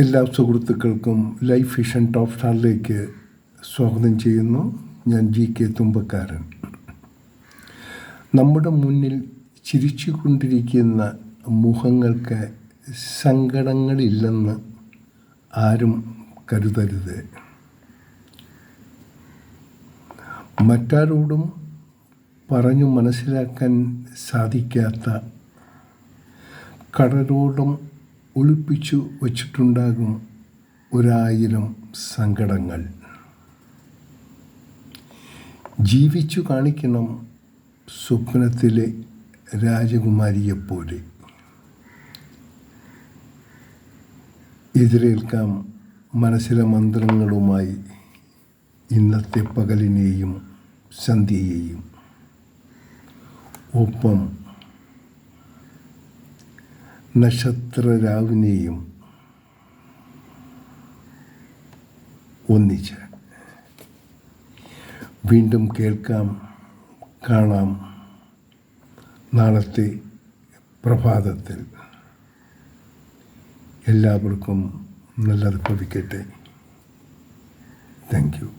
എല്ലാ സുഹൃത്തുക്കൾക്കും life vision top സ്റ്റാറിലേക്ക് സ്വാഗതം ചെയ്യുന്നു. ഞാൻ GK തുമ്പക്കാരൻ. നമ്മുടെ മുന്നിൽ ചിരിച്ചുകൊണ്ടിരിക്കുന്ന മുഖങ്ങൾക്ക് സങ്കടങ്ങളില്ലെന്ന് ആരും കരുതരുത്. മറ്റാരോടും പറഞ്ഞു മനസ്സിലാക്കാൻ സാധിക്കാത്ത കടലോളം ഒളിപ്പിച്ചു വച്ചിട്ടുണ്ടാകും 1000 സങ്കടങ്ങൾ. ജീവിച്ചു കാണിക്കണം സ്വപ്നത്തിലെ രാജകുമാരിയെപ്പോലെ. എതിരേൽക്കാം മനസ്സിലെ മന്ത്രങ്ങളുമായി ഇന്നത്തെ പകലിനെയും സന്ധ്യയെയും. ഒപ്പം നക്ഷത്രരാവിനെയും ഒന്നിച്ച് വീണ്ടും കേൾക്കാം, കാണാം നാളത്തെ പ്രഭാതത്തിൽ. എല്ലാവർക്കും നല്ലത് ഭവിക്കട്ടെ. Thank you.